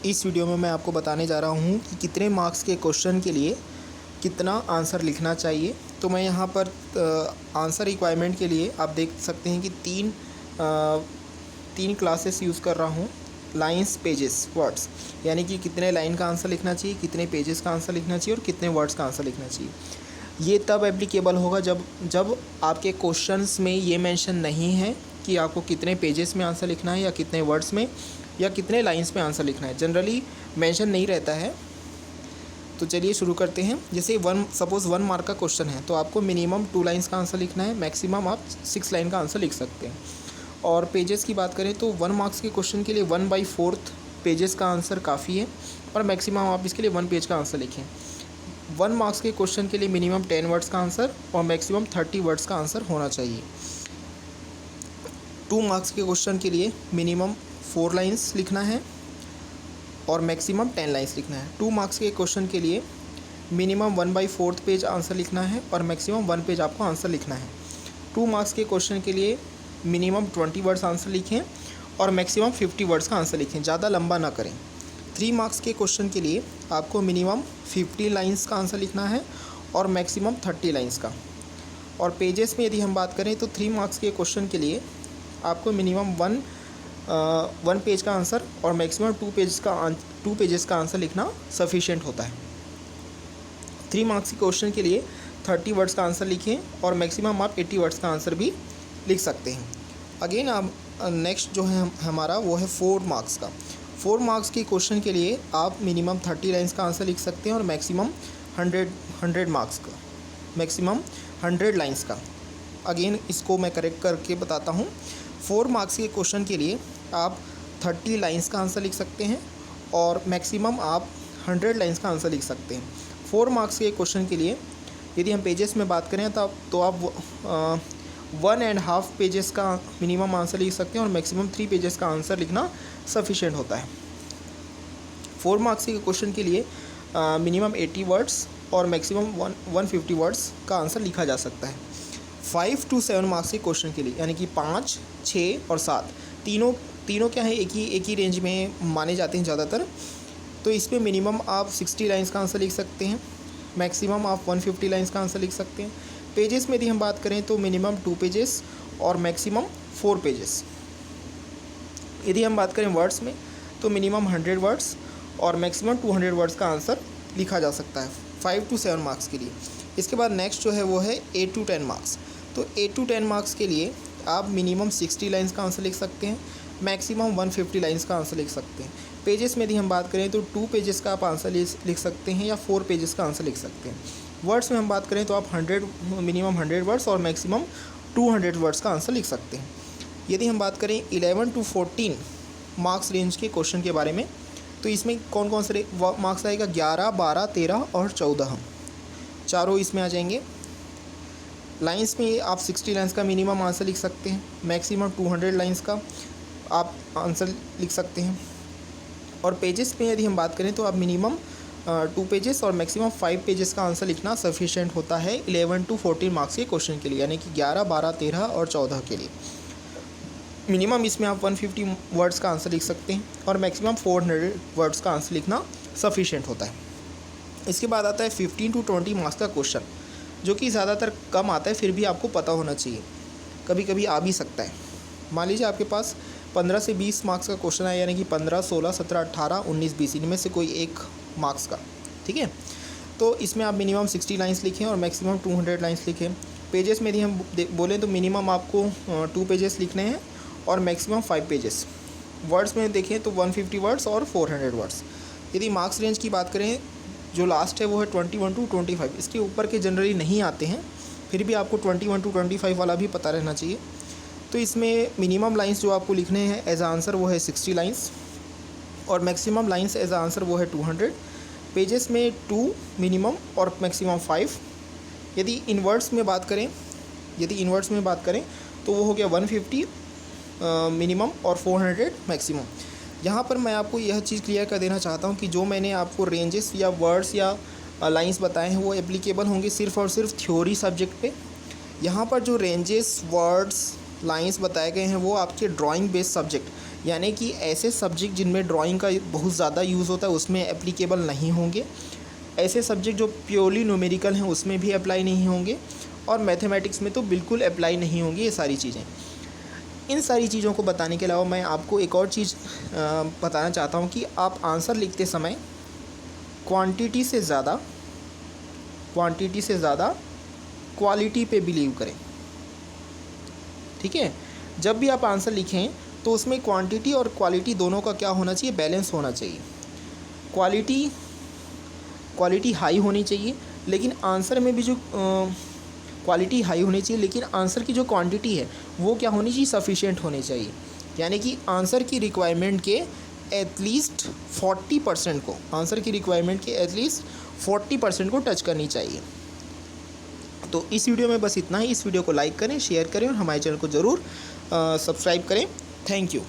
इस वीडियो में मैं आपको बताने जा रहा हूँ कि कितने मार्क्स के क्वेश्चन के लिए कितना आंसर लिखना चाहिए। तो मैं यहाँ पर आंसर रिक्वायरमेंट के लिए आप देख सकते हैं कि तीन क्लासेस यूज़ कर रहा हूँ। लाइन्स, पेजेस, वर्ड्स, यानी कि कितने लाइन का आंसर लिखना चाहिए, कितने पेजेस का आंसर लिखना चाहिए और कितने वर्ड्स का आंसर लिखना चाहिए। ये तब एप्लीकेबल होगा जब आपके क्वेश्चंस में ये मेंशन नहीं है कि आपको कितने पेजेस में आंसर लिखना है या कितने वर्ड्स में या कितने लाइंस में आंसर लिखना है। जनरली मेंशन नहीं रहता है। तो चलिए शुरू करते हैं। जैसे सपोज़ 1 मार्क का क्वेश्चन है तो आपको मिनिमम 2 लाइंस का आंसर लिखना है, मैक्सिमम आप 6 लाइन का आंसर लिख सकते हैं। और पेजेस की बात करें तो 1 मार्क्स के क्वेश्चन के लिए 1/4 पेजेस का आंसर काफ़ी है और मैक्सिमम आप इसके लिए 1 पेज का आंसर लिखें। 1 मार्क्स के क्वेश्चन के लिए मिनिमम 10 वर्ड्स का आंसर और मैक्सिमम 30 वर्ड्स का आंसर होना चाहिए। 2 मार्क्स के क्वेश्चन के लिए मिनिमम 4 लाइंस लिखना है और मैक्सिमम 10 लाइंस लिखना है। 2 मार्क्स के क्वेश्चन के लिए मिनिमम 1/4 पेज आंसर लिखना है और मैक्सिमम 1 पेज आपको आंसर लिखना है। 2 मार्क्स के क्वेश्चन के लिए मिनिमम 20 वर्ड्स आंसर लिखें और मैक्सिमम 50 वर्ड्स का आंसर लिखें, ज़्यादा लंबा ना करें। 3 मार्क्स के क्वेश्चन के लिए आपको मिनिमम 50 लाइंस का आंसर लिखना है और मैक्सिमम 30 लाइंस का। और पेजेस में यदि हम बात करें तो 3 मार्क्स के क्वेश्चन के लिए आपको मिनिमम 1 पेज का आंसर और मैक्सिमम 2 पेजेस का आंसर लिखना सफिशिएंट होता है। 3 मार्क्स के क्वेश्चन के लिए 30 वर्ड्स का आंसर लिखें और मैक्सिमम आप 80 वर्ड्स का आंसर भी लिख सकते हैं। अगेन आप नेक्स्ट जो है हमारा वो है 4 मार्क्स का। 4 मार्क्स के क्वेश्चन के लिए आप मिनिमम 30 लाइंस का आंसर लिख सकते हैं और मैक्सिमम 100 मार्क्स का, मैक्सिमम 100 लाइंस का। अगेन इसको मैं करेक्ट करके बताता हूँ। 4 मार्क्स के क्वेश्चन के लिए आप 30 लाइंस का आंसर लिख सकते हैं और मैक्सिमम आप 100 लाइंस का आंसर लिख सकते हैं। 4 मार्क्स के क्वेश्चन के लिए यदि हम पेजेस में बात करें तो आप 1.5 पेजेस का मिनिमम आंसर लिख सकते हैं और मैक्सिमम 3 पेजेस का आंसर लिखना सफिशिएंट होता है। 4 मार्क्स के क्वेश्चन के लिए मिनिमम 80 वर्ड्स और मैक्सिमम 150 वर्ड्स का आंसर लिखा जा सकता है। 5 to 7 मार्क्स के क्वेश्चन के लिए यानी कि 5, 6 और 7 तीनों क्या है एक ही रेंज में माने जाते हैं ज़्यादातर। तो इस पर मिनिमम आप 60 लाइंस का आंसर लिख सकते हैं, मैक्सिमम आप 150 लाइंस का आंसर लिख सकते हैं। पेजेस में यदि हम बात करें तो मिनिमम 2 पेजेस और मैक्सिमम 4 पेजेस। यदि हम बात करें वर्ड्स में तो मिनिमम 100 वर्ड्स और मैक्सिमम 200 वर्ड्स का आंसर लिखा जा सकता है 5 to 7 मार्क्स के लिए। इसके बाद नेक्स्ट जो है वो है 8 to 10 मार्क्स। तो 8 to 10 मार्क्स के लिए आप मिनिमम 60 लाइंस का आंसर लिख सकते हैं, मैक्सिमम 150 लाइंस का आंसर लिख सकते हैं। पेजेस में यदि हम बात करें तो 2 पेजेस का आप आंसर लिख सकते हैं या 4 पेजेस का आंसर लिख सकते हैं। वर्ड्स में हम बात करें तो आप मिनिमम 100 वर्ड्स और मैक्सिमम 200 वर्ड्स का आंसर लिख सकते हैं। यदि हम बात करें 11 to 14 मार्क्स रेंज के क्वेश्चन के बारे में तो इसमें कौन कौन से मार्क्स आएगा? 11, 12, 13 और 14 चारों इसमें आ जाएंगे। लाइंस में आप 60 लाइंस का मिनिमम आंसर लिख सकते हैं, मैक्सिमम 200 लाइंस का आप आंसर लिख सकते हैं। और पेजेस में यदि हम बात करें तो आप मिनिमम 2 पेजेस और मैक्सिमम 5 पेजेस का आंसर लिखना सफिशिएंट होता है 11 to 14 मार्क्स के क्वेश्चन के लिए, यानी कि 11, 12, 13 और 14 के लिए। मिनिमम इसमें आप 150 वर्ड्स का आंसर लिख सकते हैं और मैक्सिमम 400 वर्ड्स का आंसर लिखना सफिशिएंट होता है। इसके बाद आता है 15 to 20 मार्क्स का क्वेश्चन, जो कि ज़्यादातर कम आता है, फिर भी आपको पता होना चाहिए, कभी कभी आ भी सकता है। मान लीजिए आपके पास 15 से 20 मार्क्स का क्वेश्चन है, यानी कि 15, 16, 17, 18, 19, 20 इनमें से कोई एक मार्क्स का, ठीक है। तो इसमें आप मिनिमम 60 लाइंस लिखें और मैक्सिमम 200 लाइंस लिखें। पेजेस में यदि हम बोलें तो मिनिमम आपको 2 पेजेस लिखने हैं और मैक्सिमम 5 पेजेस। वर्ड्स में देखें तो 150 वर्ड्स और 400 वर्ड्स। यदि मार्क्स रेंज की बात करें जो लास्ट है वो है 21 to 25। इसके ऊपर के जनरली नहीं आते हैं, फिर भी आपको 21 to 25 वाला भी पता रहना चाहिए। तो इसमें मिनिमम लाइंस जो आपको लिखने हैं एज आंसर वो है 60 लाइंस और मैक्सिमम लाइंस एज आंसर वो है 200। पेजेस में 2 मिनिमम और मैक्सिमम 5। यदि इन वर्ड्स में बात करें तो वो हो गया 150 मिनिमम और 400 मैक्सिमम। यहाँ पर मैं आपको यह चीज़ क्लियर कर देना चाहता हूँ कि जो मैंने आपको रेंजेस या वर्ड्स या लाइंस बताए हैं वो एप्लीकेबल होंगे सिर्फ़ और सिर्फ थ्योरी सब्जेक्ट पे। यहाँ पर जो रेंजेस, वर्ड्स, लाइंस बताए गए हैं वो आपके ड्राइंग बेस्ड सब्जेक्ट यानी कि ऐसे सब्जेक्ट जिनमें ड्राइंग का बहुत ज़्यादा यूज़ होता है उसमें एप्लीकेबल नहीं होंगे, ऐसे सब्जेक्ट जो प्योरली न्यूमेरिकल हैं उसमें भी अप्लाई नहीं होंगे, और मैथमेटिक्स में तो बिल्कुल अप्लाई नहीं होंगी ये सारी चीज़ें। इन सारी चीज़ों को बताने के अलावा मैं आपको एक और चीज़ बताना चाहता हूँ कि आप आंसर लिखते समय क्वांटिटी से ज़्यादा क्वालिटी पे बिलीव करें। ठीक है, जब भी आप आंसर लिखें तो उसमें क्वांटिटी और क्वालिटी दोनों का क्या होना चाहिए, बैलेंस होना चाहिए। क्वालिटी हाई होनी चाहिए, लेकिन आंसर में भी जो क्वालिटी हाई होनी चाहिए, लेकिन आंसर की जो क्वांटिटी है वो क्या होनी चाहिए, सफिशिएंट होनी चाहिए। यानी कि आंसर की रिक्वायरमेंट के एटलीस्ट 40% को टच करनी चाहिए। तो इस वीडियो में बस इतना ही। इस वीडियो को लाइक करें, शेयर करें और हमारे चैनल को ज़रूर सब्सक्राइब करें। Thank you.